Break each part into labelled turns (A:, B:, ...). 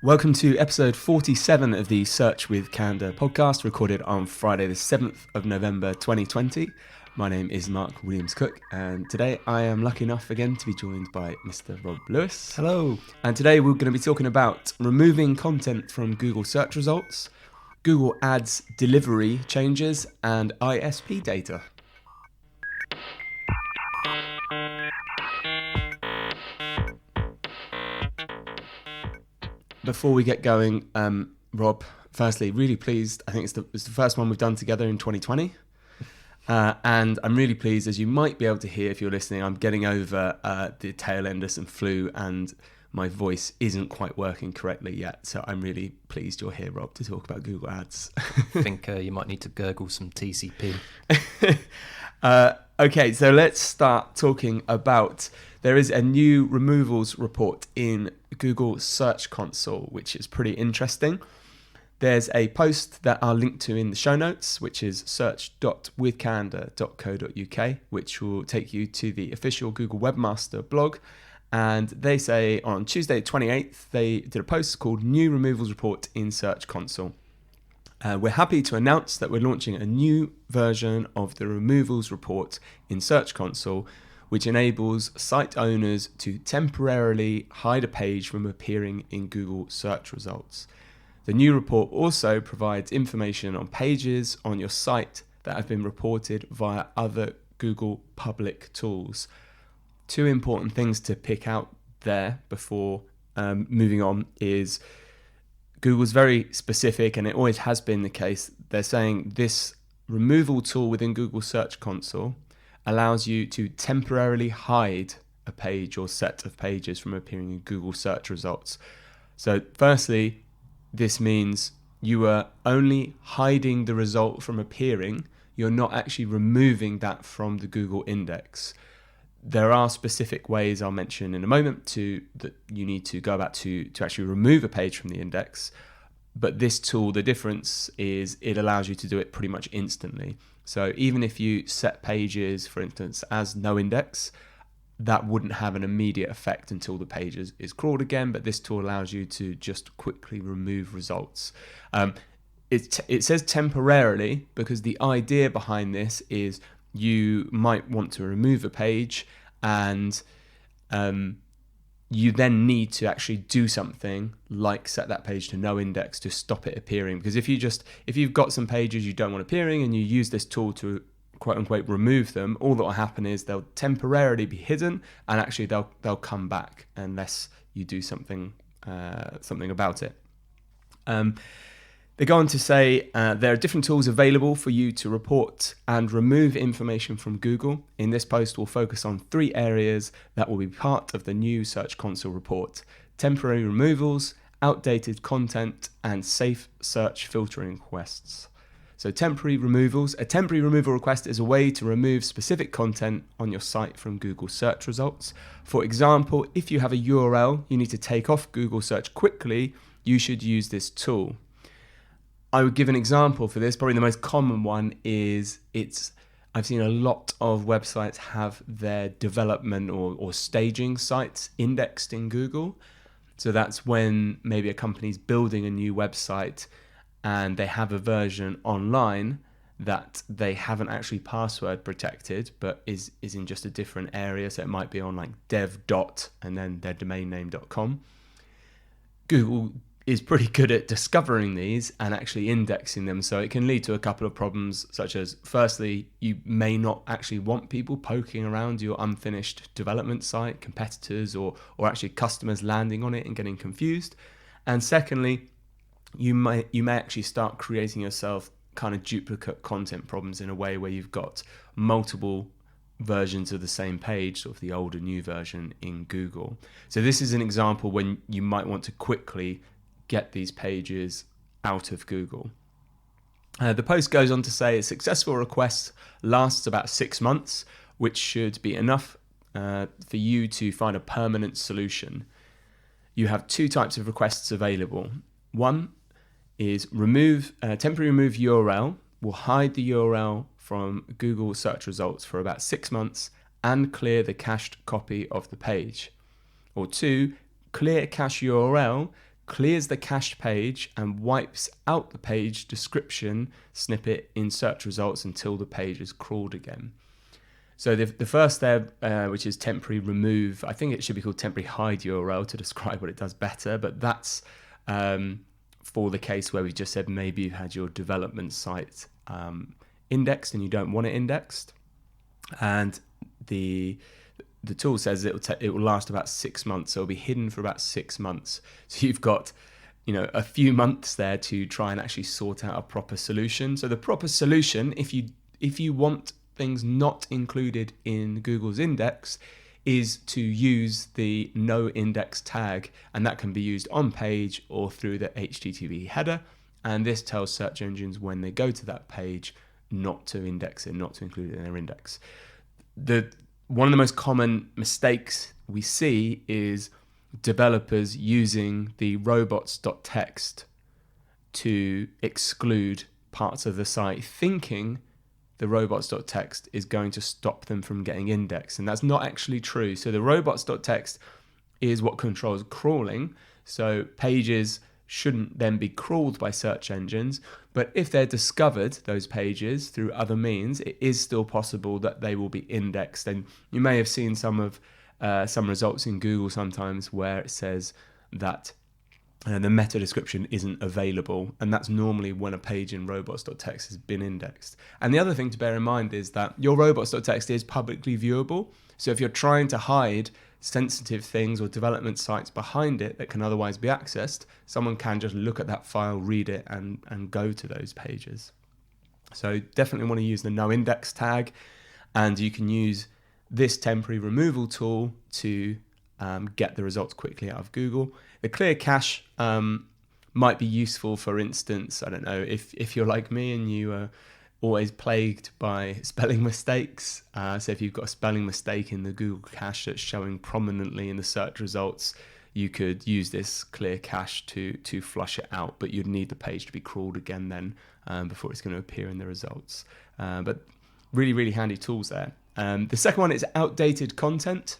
A: Welcome to episode 47 of the Search with Candour podcast, recorded on Friday the 7th of November 2020. My name is Mark Williams-Cook, and today I am lucky enough again to be joined by Mr. Rob Lewis.
B: Hello.
A: And today we're going to be talking about removing content from Google search results, Google Ads delivery changes, and ISP data. Before we get going, Rob, firstly, really pleased. I think it's the first one we've done together in 2020. And I'm really pleased, as you might be able to hear if you're listening, I'm getting over the tail end of some flu and my voice isn't quite working correctly yet. So I'm really pleased you're here, Rob, to talk about Google Ads.
B: I think you might need to gurgle some TCP.
A: Okay, so let's start talking about, there is a new removals report in Google Search Console, which is pretty interesting. There's a post that I'll link to in the show notes, which is search.withcandour.co.uk, which will take you to the official Google Webmaster blog. And they say on Tuesday 28th, they did a post called New Removals Report in Search Console. We're happy to announce that we're launching a new version of the removals report in Search Console, which enables site owners to temporarily hide a page from appearing in Google search results. The new report also provides information on pages on your site that have been reported via other Google public tools. Two important things to pick out there before moving on is Google's very specific, and it always has been the case. They're saying this removal tool within Google Search Console allows you to temporarily hide a page or set of pages from appearing in Google search results. So firstly, this means you are only hiding the result from appearing. You're not actually removing that from the Google index. There are specific ways I'll mention in a moment that you need to go about to actually remove a page from the index. But this tool, the difference is it allows you to do it pretty much instantly. So even if you set pages, for instance, as no index, that wouldn't have an immediate effect until the page is crawled again. But this tool allows you to just quickly remove results. It says temporarily because the idea behind this is you might want to remove a page and you then need to actually do something like set that page to no index to stop it appearing. Because if you've got some pages you don't want appearing and you use this tool to quote unquote remove them, all that will happen is they'll temporarily be hidden and actually they'll come back unless you do something about it. They go on to say there are different tools available for you to report and remove information from Google. In this post, we'll focus on 3 areas that will be part of the new Search Console report: temporary removals, outdated content, and safe search filtering requests. So temporary removals. A temporary removal request is a way to remove specific content on your site from Google search results. For example, if you have a URL you need to take off Google search quickly, you should use this tool. I would give an example for this. Probably the most common one is I've seen a lot of websites have their development or staging sites indexed in Google. So that's when maybe a company's building a new website and they have a version online that they haven't actually password protected, but is in just a different area. So it might be on like dev. And then their domain name.com. Google is pretty good at discovering these and actually indexing them. So it can lead to a couple of problems, such as, firstly, you may not actually want people poking around your unfinished development site, competitors or actually customers landing on it and getting confused. And secondly, you may actually start creating yourself kind of duplicate content problems in a way where you've got multiple versions of the same page, sort of the old and new version in Google. So this is an example when you might want to quickly get these pages out of Google. The post goes on to say a successful request lasts about 6 months, which should be enough for you to find a permanent solution. You have 2 types of requests available. One, is temporary remove URL will hide the URL from Google search results for about 6 months and clear the cached copy of the page. Or 2, clear cache URL clears the cached page and wipes out the page description snippet in search results until the page is crawled again. So the first there, which is temporary remove, I think it should be called temporary hide URL to describe what it does better, but that's for the case where we just said maybe you had your development site indexed and you don't want it indexed, and the tool says it will last about 6 months, so it'll be hidden for about 6 months. So you've got a few months there to try and actually sort out a proper solution. So the proper solution, if you want things not included in Google's index, is to use the no index tag, and that can be used on page or through the HTTP header, and this tells search engines when they go to that page not to index it, not to include it in their index. One of the most common mistakes we see is developers using the robots.txt to exclude parts of the site, thinking the robots.txt is going to stop them from getting indexed, and that's not actually true. So the robots.txt is what controls crawling, so pages shouldn't then be crawled by search engines, but if they're discovered, those pages, through other means, it is still possible that they will be indexed. And you may have seen some results in Google sometimes where it says that the meta description isn't available, and that's normally when a page in robots.txt has been indexed. And the other thing to bear in mind is that your robots.txt is publicly viewable, so if you're trying to hide sensitive things or development sites behind it that can otherwise be accessed, someone can just look at that file, read it, and go to those pages. So definitely want to use the no index tag, and you can use this temporary removal tool to get the results quickly out of Google. The clear cache might be useful, for instance, I don't know, if you're like me and you are always plagued by spelling mistakes. So if you've got a spelling mistake in the Google cache that's showing prominently in the search results, you could use this clear cache to flush it out, but you'd need the page to be crawled again then before it's going to appear in the results. But really, really handy tools there. The second one is outdated content.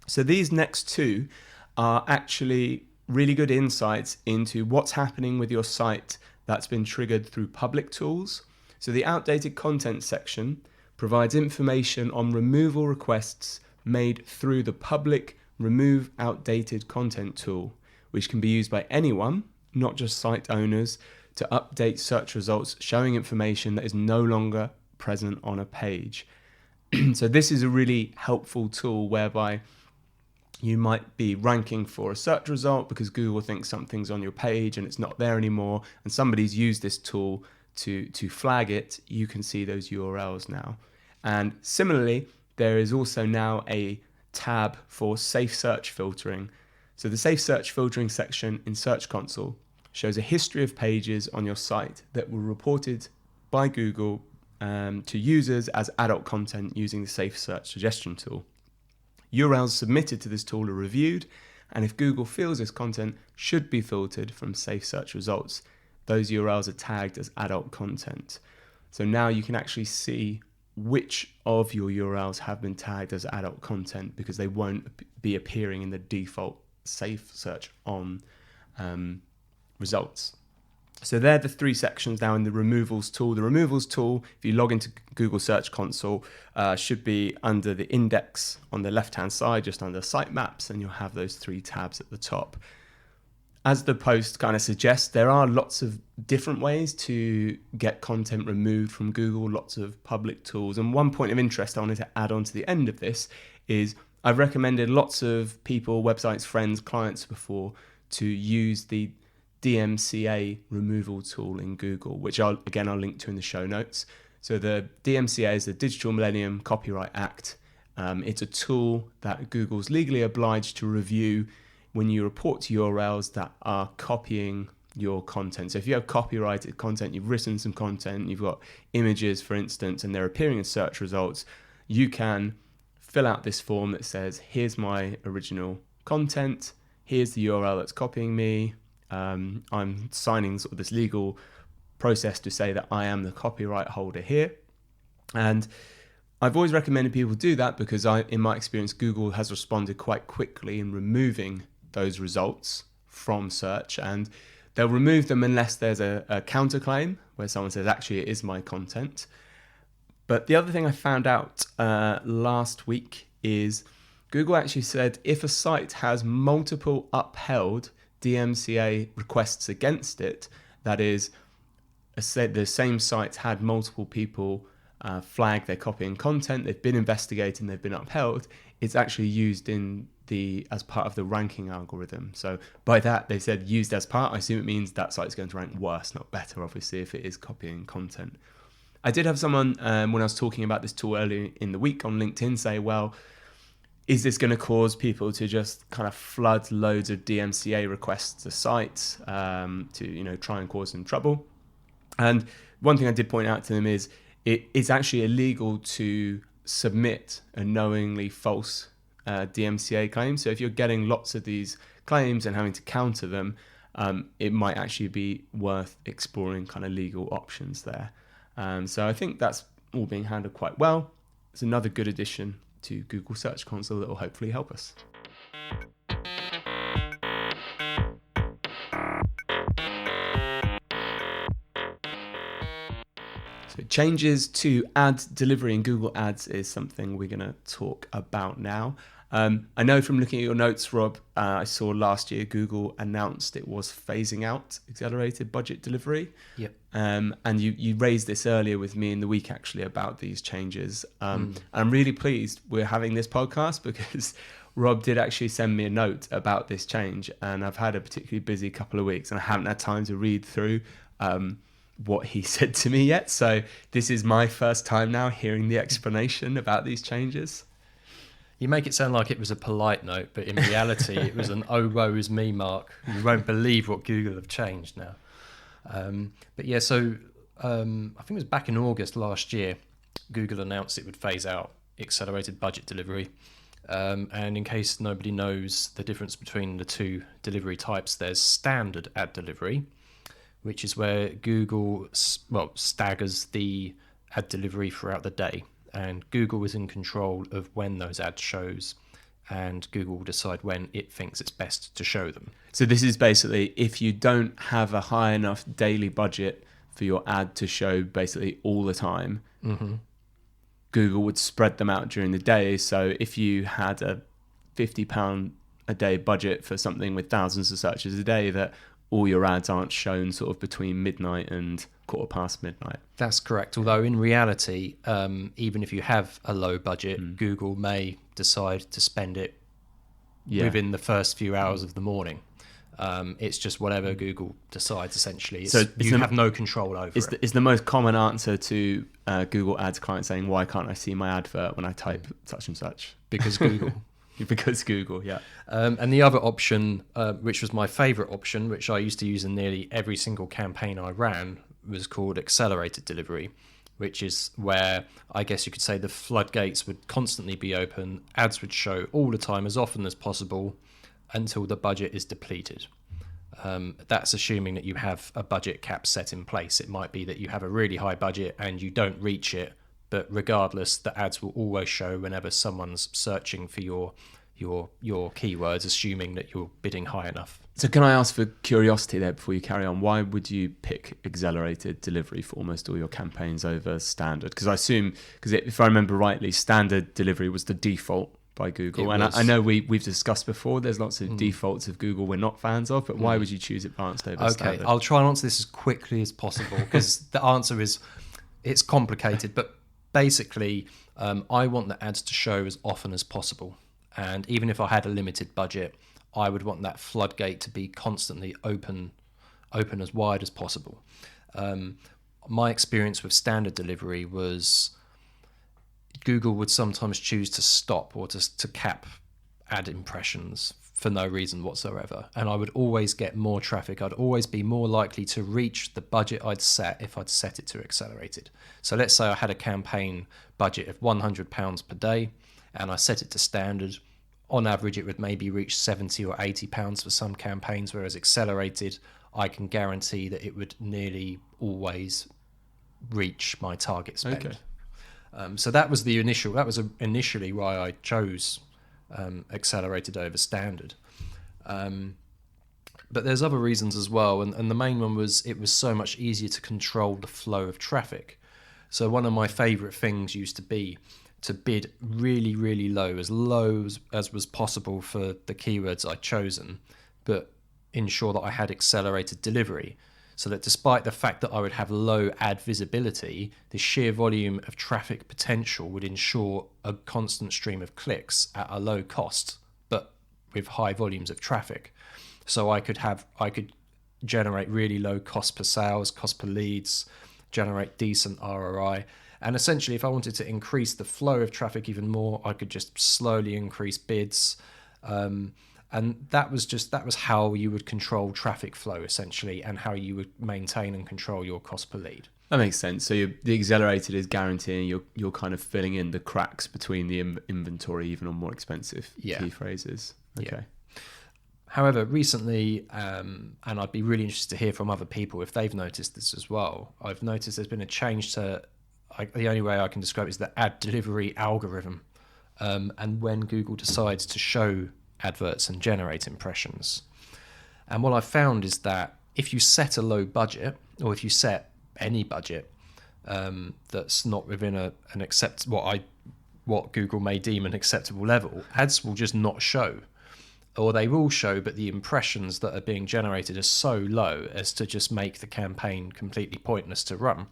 A: So these next two are actually really good insights into what's happening with your site that's been triggered through public tools. So the outdated content section provides information on removal requests made through the public remove outdated content tool, which can be used by anyone, not just site owners, to update search results showing information that is no longer present on a page. So this is a really helpful tool whereby you might be ranking for a search result because Google thinks something's on your page and it's not there anymore, and somebody's used this tool to flag it. You can see those URLs now. And similarly, there is also now a tab for safe search filtering. So the safe search filtering section in Search Console shows a history of pages on your site that were reported by Google to users as adult content using the safe search suggestion tool. URLs submitted to this tool are reviewed, and if Google feels this content should be filtered from safe search results, those URLs are tagged as adult content. So now you can actually see which of your URLs have been tagged as adult content because they won't be appearing in the default safe search on results. So they're the three sections now in the removals tool. The removals tool, if you log into Google Search Console, should be under the index on the left-hand side, just under sitemaps, and you'll have those three tabs at the top. As the post kind of suggests, there are lots of different ways to get content removed from Google, lots of public tools. And one point of interest I wanted to add on to the end of this is I've recommended lots of people, websites, friends, clients before to use the DMCA removal tool in Google, which I'll link to in the show notes. So the DMCA is the Digital Millennium Copyright Act. It's a tool that Google's legally obliged to review when you report to URLs that are copying your content. So if you have copyrighted content, you've written some content, you've got images, for instance, and they're appearing in search results, you can fill out this form that says, here's my original content, here's the URL that's copying me, I'm signing sort of this legal process to say that I am the copyright holder here. And I've always recommended people do that because in my experience, Google has responded quite quickly in removing those results from search, and they'll remove them unless there's a counterclaim where someone says, actually, it is my content. But the other thing I found out last week is Google actually said if a site has multiple upheld DMCA requests against it, that is, the same site had multiple people flag their copying content, they've been investigated and they've been upheld, it's actually used as part of the ranking algorithm. So by that, they said used as part, I assume it means that site's going to rank worse, not better, obviously, if it is copying content. I did have someone, when I was talking about this tool earlier in the week on LinkedIn, say, well, is this going to cause people to just kind of flood loads of DMCA requests to sites to try and cause them trouble? And one thing I did point out to them is it's actually illegal to submit a knowingly false DMCA claim. So if you're getting lots of these claims and having to counter them, it might actually be worth exploring kind of legal options there. So I think that's all being handled quite well. It's another good addition to Google Search Console that will hopefully help us. So changes to ad delivery in Google Ads is something we're going to talk about now. I know from looking at your notes, Rob, I saw last year Google announced it was phasing out accelerated budget delivery.
B: Yep.
A: And you raised this earlier with me in the week, actually, about these changes. And I'm really pleased we're having this podcast because Rob did actually send me a note about this change. And I've had a particularly busy couple of weeks and I haven't had time to read through what he said to me yet. So this is my first time now hearing the explanation about these changes.
B: You make it sound like it was a polite note, but in reality, it was an "oh woe is me" mark. You won't believe what Google have changed now. But yeah, so I think it was back in August last year, Google announced it would phase out accelerated budget delivery. And in case nobody knows the difference between the two delivery types, there's standard ad delivery, which is where Google staggers the ad delivery throughout the day. And Google is in control of when those ads shows, and Google will decide when it thinks it's best to show them.
A: So this is basically if you don't have a high enough daily budget for your ad to show basically all the time, Google would spread them out during the day. So if you had a £50 a day budget for something with thousands of searches a day, that all your ads aren't shown sort of between midnight and midnight.
B: That's correct. Although in reality, even if you have a low budget, Google may decide to spend it within the first few hours of the morning. It's just whatever Google decides, essentially. You have no control over it.
A: It's the most common answer to Google Ads clients saying, why can't I see my advert when I type such and such?
B: Because Google.
A: Because Google, yeah.
B: And the other option, which was my favorite option, which I used to use in nearly every single campaign I ran, was called accelerated delivery, which is where I guess you could say the floodgates would constantly be open. Ads would show all the time, as often as possible, until the budget is depleted. That's assuming that you have a budget cap set in place. It might be that you have a really high budget and you don't reach it, but regardless, the ads will always show whenever someone's searching for your keywords, assuming that you're bidding high enough.
A: So can I ask, for curiosity there before you carry on, why would you pick accelerated delivery for almost all your campaigns over standard? Because I assume, if I remember rightly, standard delivery was the default by Google. And I know we've discussed before, there's lots of defaults of Google we're not fans of, but why would you choose advanced over standard?
B: Okay, I'll try and answer this as quickly as possible because the answer is, it's complicated, but basically I want the ads to show as often as possible. And even if I had a limited budget, I would want that floodgate to be constantly open as wide as possible. My experience with standard delivery was Google would sometimes choose to stop or to cap ad impressions for no reason whatsoever. And I would always get more traffic. I'd always be more likely to reach the budget I'd set if I'd set it to accelerated. So let's say I had a campaign budget of £100 per day and I set it to standard. on average it would maybe reach 70 or 80 pounds for some campaigns, whereas accelerated, I can guarantee that it would nearly always reach my target spend.
A: Okay.
B: So that was initially why I chose accelerated over standard. But there's other reasons as well, and the main one was it was so much easier to control the flow of traffic. So one of my favourite things used to be to bid really, really low as was possible for the keywords I'd chosen, but ensure that I had accelerated delivery, so that despite the fact that I would have low ad visibility, the sheer volume of traffic potential would ensure a constant stream of clicks at a low cost, but with high volumes of traffic. So I could generate really low cost per sales, cost per leads, generate decent ROI. And essentially, if I wanted to increase the flow of traffic even more, I could just slowly increase bids. And that was how you would control traffic flow, essentially, and how you would maintain and control your cost per lead.
A: That makes sense. So the accelerated is guaranteeing you're kind of filling in the cracks between the inventory, even on more expensive key phrases. Okay.
B: Yeah. However, recently, and I'd be really interested to hear from other people if they've noticed this as well, I've noticed there's been a change to, the only way I can describe it is the ad delivery algorithm, and when Google decides to show adverts and generate impressions. And what I've found is that if you set a low budget, or if you set any budget that's not within what Google may deem an acceptable level, ads will just not show. Or they will show, but the impressions that are being generated are so low as to just make the campaign completely pointless to run.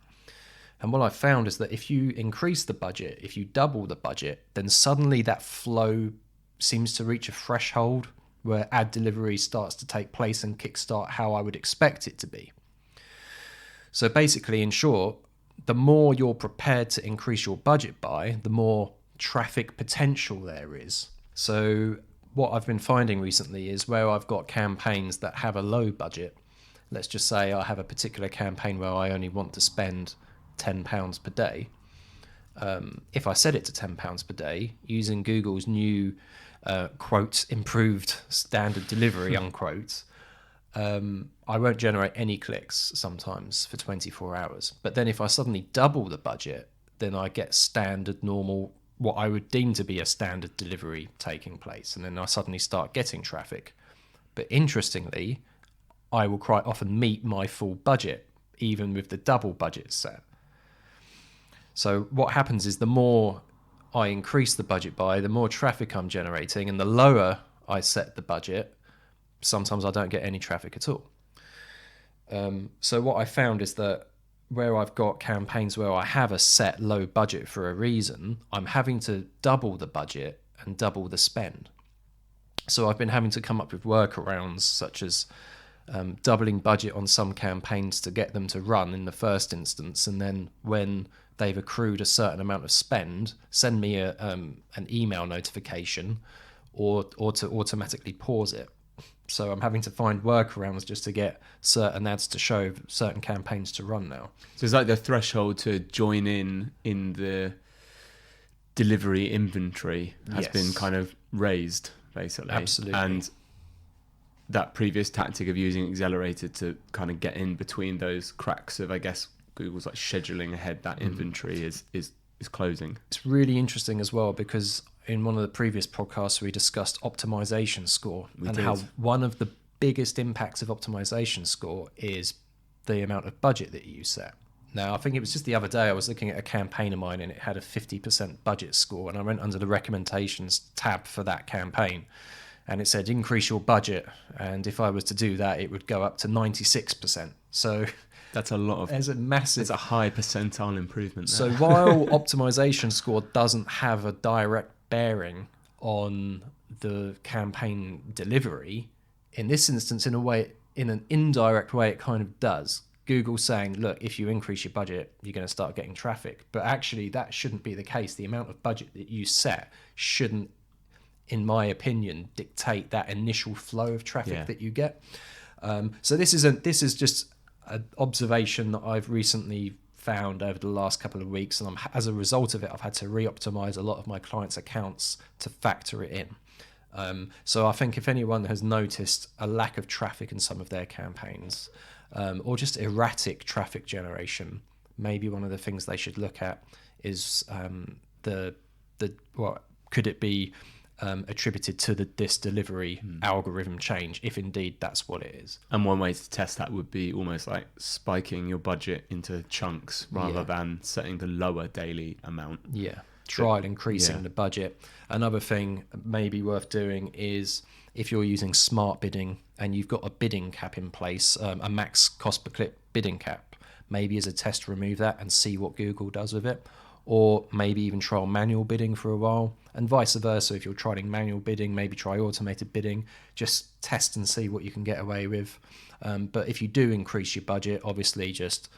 B: And what I've found is that if you increase the budget, if you double the budget, then suddenly that flow seems to reach a threshold where ad delivery starts to take place and kickstart how I would expect it to be. So basically, in short, the more you're prepared to increase your budget by, the more traffic potential there is. So what I've been finding recently is where I've got campaigns that have a low budget. Let's just say I have a particular campaign where I only want to spend £10 per day. If I set it to £10 per day, using Google's new quote improved standard delivery unquote, I won't generate any clicks sometimes for 24 hours. But then if I suddenly double the budget, then I get standard normal, what I would deem to be a standard delivery taking place, and then I suddenly start getting traffic. But interestingly, I will quite often meet my full budget even with the double budget set. So what happens is the more I increase the budget by, the more traffic I'm generating, and the lower I set the budget, sometimes I don't get any traffic at all. So what I found is that where I've got campaigns where I have a set low budget for a reason, I'm having to double the budget and double the spend. So I've been having to come up with workarounds such as doubling budget on some campaigns to get them to run in the first instance, and then when they've accrued a certain amount of spend, send me an email notification or to automatically pause it. So I'm having to find workarounds just to get certain ads to show, certain campaigns to run now.
A: So it's like the threshold to join in the delivery inventory has been kind of raised, basically.
B: Absolutely.
A: And that previous tactic of using accelerated to kind of get in between those cracks of, I guess, Google's like scheduling ahead that inventory is closing.
B: It's really interesting as well because in one of the previous podcasts we discussed optimization score how one of the biggest impacts of optimization score is the amount of budget that you set. Now, I think it was just the other day I was looking at a campaign of mine and it had a 50% budget score, and I went under the recommendations tab for that campaign and it said increase your budget, and if I was to do that it would go up to 96%. So
A: that's a lot of.
B: There's a massive.
A: It's a high percentile improvement there.
B: So while optimization score doesn't have a direct bearing on the campaign delivery, in this instance, in an indirect way, it kind of does. Google's saying, look, if you increase your budget, you're going to start getting traffic. But actually, that shouldn't be the case. The amount of budget that you set shouldn't, in my opinion, dictate that initial flow of traffic that you get. So this is just an observation that I've recently found over the last couple of weeks, and as a result of it, I've had to re-optimize a lot of my clients' accounts to factor it in. So I think if anyone has noticed a lack of traffic in some of their campaigns, or just erratic traffic generation, maybe one of the things they should look at is the what could it be attributed to this delivery algorithm change, if indeed that's what it is.
A: And one way to test that would be almost like spiking your budget into chunks rather than setting the lower daily amount.
B: Yeah. Trial increasing the budget. Another thing maybe worth doing is if you're using smart bidding and you've got a bidding cap in place, a max cost per click bidding cap, maybe as a test remove that and see what Google does with it. Or maybe even trial manual bidding for a while, and vice versa. If you're trying manual bidding, maybe try automated bidding. Just test and see what you can get away with. But if you do increase your budget, obviously just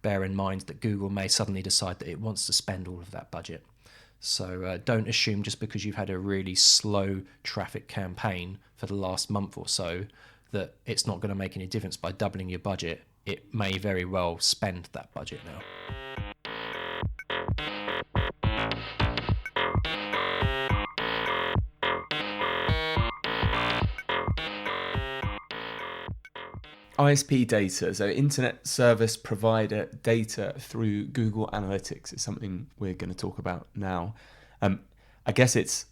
B: bear in mind that Google may suddenly decide that it wants to spend all of that budget. So don't assume just because you've had a really slow traffic campaign for the last month or so that it's not going to make any difference by doubling your budget. It may very well spend that budget now.
A: ISP data, so internet service provider data through Google Analytics, is something we're going to talk about now. I guess it's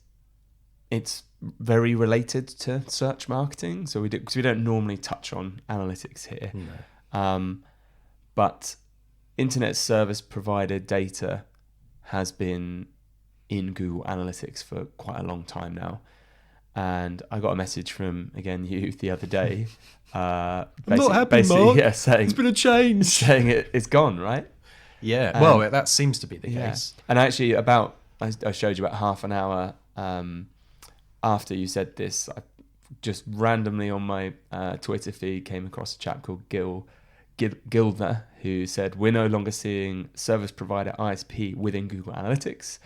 A: very related to search marketing, so because we don't normally touch on analytics here. No. But internet service provider data has been in Google Analytics for quite a long time now. And I got a message from, again, you the other day.
B: I'm not happy, Mark.
A: Yeah, saying,
B: it's been a change.
A: Saying it's gone, right?
B: Yeah, well, that seems to be the case.
A: And actually, I showed you about half an hour after you said this, I just randomly on my Twitter feed came across a chap called Gilder, who said, we're no longer seeing service provider ISP within Google Analytics.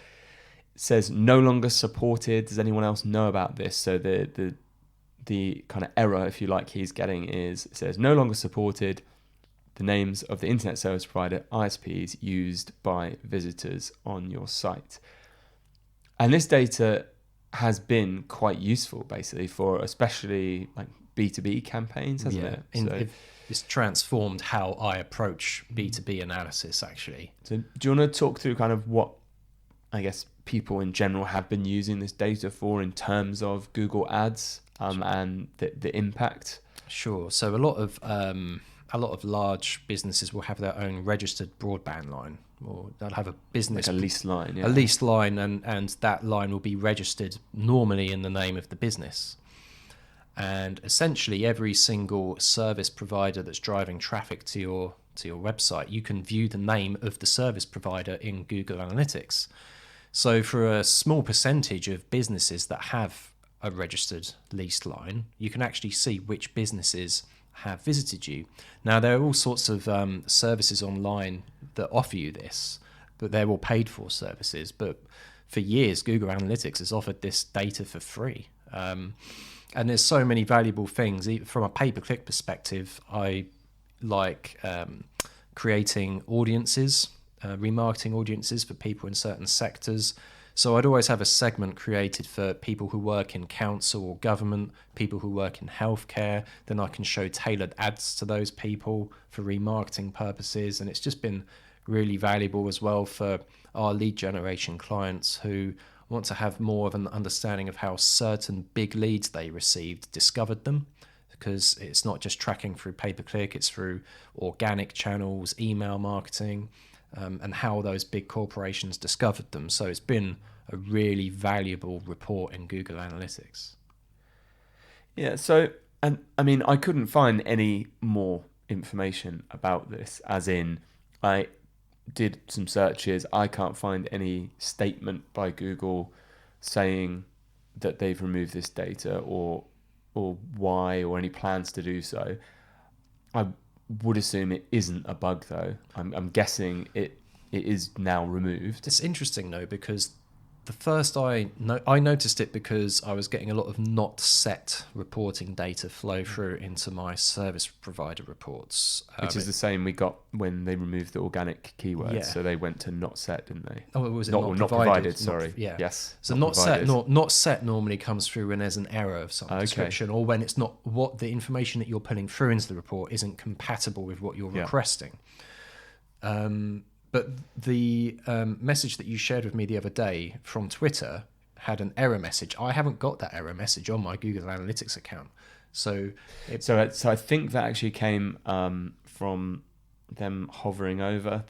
A: It says no longer supported. Does anyone else know about this? So the kind of error, if you like, he's getting is, it says no longer supported the names of the internet service provider ISPs used by visitors on your site. And this data has been quite useful basically for especially like B2B campaigns, hasn't it? So
B: it's transformed how I approach B2B analysis actually.
A: So do you want to talk through kind of what, I guess, people in general have been using this data for in terms of Google Ads and the impact?
B: Sure. So a lot of large businesses will have their own registered broadband line, or they'll have a business
A: like a leased line,
B: a leased line, and that line will be registered normally in the name of the business. And essentially, every single service provider that's driving traffic to your website, you can view the name of the service provider in Google Analytics. So for a small percentage of businesses that have a registered leased line, you can actually see which businesses have visited you. Now, there are all sorts of services online that offer you this, but they're all paid for services. But for years, Google Analytics has offered this data for free. And there's so many valuable things. From a pay-per-click perspective, I like creating audiences, remarketing audiences for people in certain sectors. So I'd always have a segment created for people who work in council or government, people who work in healthcare. Then I can show tailored ads to those people for remarketing purposes. And it's just been really valuable as well for our lead generation clients who want to have more of an understanding of how certain big leads they received discovered them. Because it's not just tracking through pay-per-click, it's through organic channels, email marketing, and how those big corporations discovered them. So it's been a really valuable report in Google Analytics.
A: Yeah, so, and I mean, I couldn't find any more information about this, as in, I did some searches, I can't find any statement by Google saying that they've removed this data or why, or any plans to do so. I would assume it isn't a bug though. I'm guessing it is now removed.
B: It's interesting though, because the first I noticed it because I was getting a lot of not set reporting data flow through into my service provider reports,
A: Which is the same we got when they removed the organic keywords.
B: Yeah.
A: So they went to not set, didn't they?
B: Oh, was it
A: Not
B: not
A: provided,
B: Not-
A: sorry.
B: yeah.
A: Yes.
B: So not set, not set normally comes through when there's an error of some
A: Okay.
B: description, or when it's not what the information that you're pulling through into the report isn't compatible with what you're
A: Yeah.
B: requesting. But the message that you shared with me the other day from Twitter had an error message. I haven't got that error message on my Google Analytics account. So
A: I think that actually came from them hovering over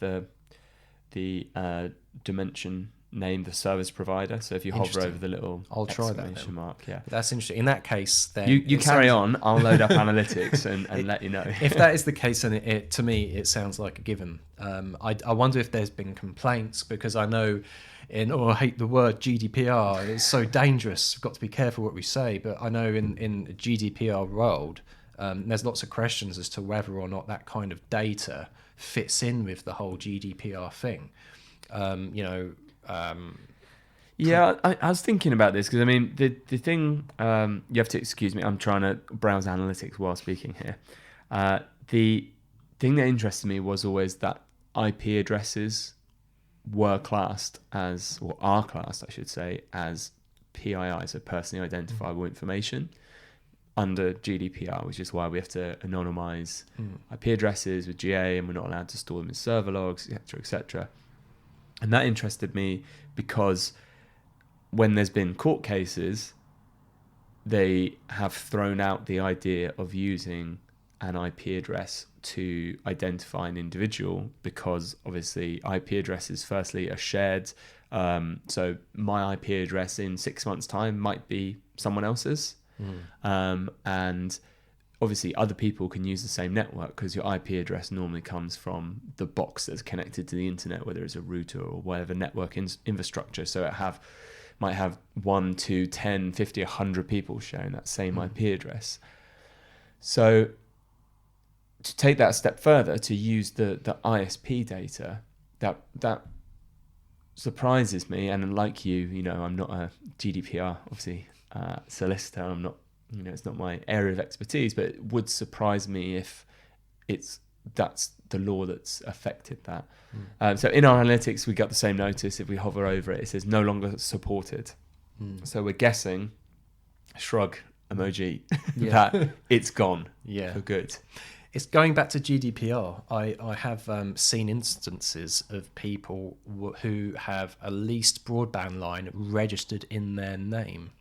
A: the dimension name, the service provider. So if you hover over the little
B: I'll try that
A: exclamation mark, yeah.
B: That's interesting. In that case, then
A: You carry on. I'll load up analytics and let you know.
B: If that is the case, then it to me it sounds like a given. I wonder if there's been complaints, because I know I hate the word GDPR. It's so dangerous. We've got to be careful what we say. But I know in the GDPR world, there's lots of questions as to whether or not that kind of data fits in with the whole GDPR thing.
A: Yeah, I was thinking about this because I mean the thing, you have to excuse me, I'm trying to browse analytics while speaking here. The thing that interested me was always that IP addresses were classed as, or are classed, I should say, as PII, so personally identifiable information, under GDPR, which is why we have to anonymize IP addresses with GA, and we're not allowed to store them in server logs, etc., etc. And that interested me because when there's been court cases, they have thrown out the idea of using an IP address to identify an individual, because obviously IP addresses firstly are shared. So my IP address in 6 months' time might be someone else's. And obviously other people can use the same network, because your IP address normally comes from the box that's connected to the internet, whether it's a router or whatever network infrastructure. So it might have 1, 2, 10, 50, 100 people sharing that same IP address. So to take that a step further, to use the ISP data, that surprises me. And like you know, I'm not a GDPR, obviously, solicitor. I'm not, it's not my area of expertise, but it would surprise me if that's the law that's affected that. So in our analytics, we got the same notice. If we hover over it, it says no longer supported. So we're guessing, shrug emoji, that it's gone for good.
B: It's going back to GDPR. I have seen instances of people who have a leased broadband line registered in their name,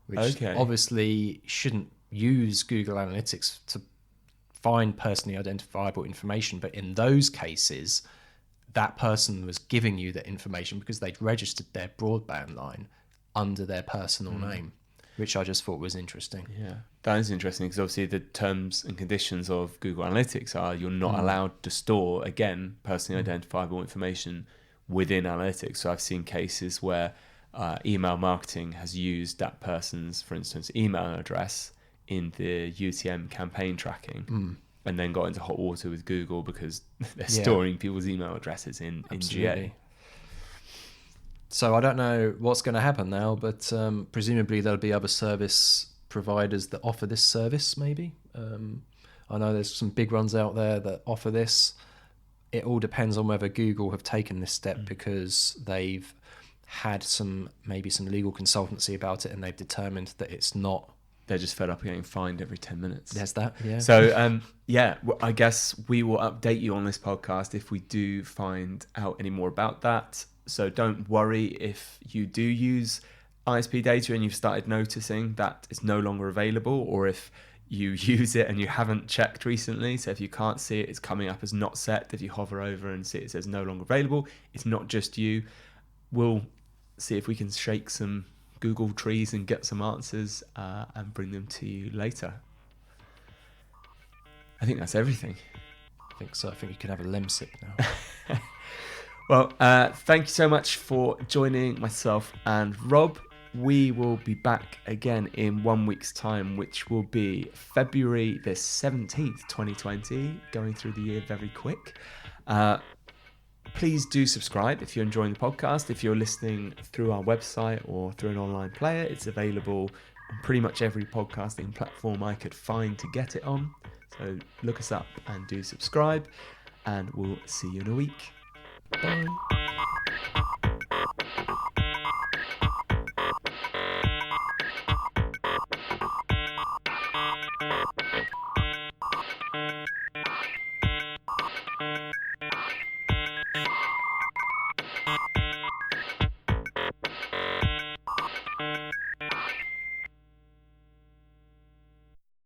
B: which obviously shouldn't use Google Analytics to find personally identifiable information. But in those cases, that person was giving you that information because they'd registered their broadband line under their personal name, which I just thought was interesting.
A: Yeah, that is interesting, because obviously the terms and conditions of Google Analytics are you're not allowed to store, again, personally identifiable information within Analytics. So I've seen cases where email marketing has used that person's, for instance, email address in the UTM campaign tracking, and then got into hot water with Google because they're storing people's email addresses in GA.
B: So I don't know what's going to happen now, but presumably there'll be other service providers that offer this service, maybe. I know there's some big ones out there that offer this. It all depends on whether Google have taken this step because they've had maybe some legal consultancy about it, and they've determined that it's not.
A: They're just fed up of getting fined every 10 minutes.
B: There's that, yeah.
A: So, I guess we will update you on this podcast if we do find out any more about that. So don't worry if you do use ISP data and you've started noticing that it's no longer available, or if you use it and you haven't checked recently. So if you can't see it, it's coming up as not set. If you hover over and see it says no longer available, it's not just you. We'll see if we can shake some Google trees and get some answers and bring them to you later. I think that's everything.
B: I think so. I think you can have a lemsip now.
A: Well, thank you so much for joining myself and Rob. We will be back again in 1 week's time, which will be February the 17th, 2020, going through the year very quick. Please do subscribe if you're enjoying the podcast. If you're listening through our website or through an online player, it's available on pretty much every podcasting platform I could find to get it on. So look us up and do subscribe, and we'll see you in a week. Bye.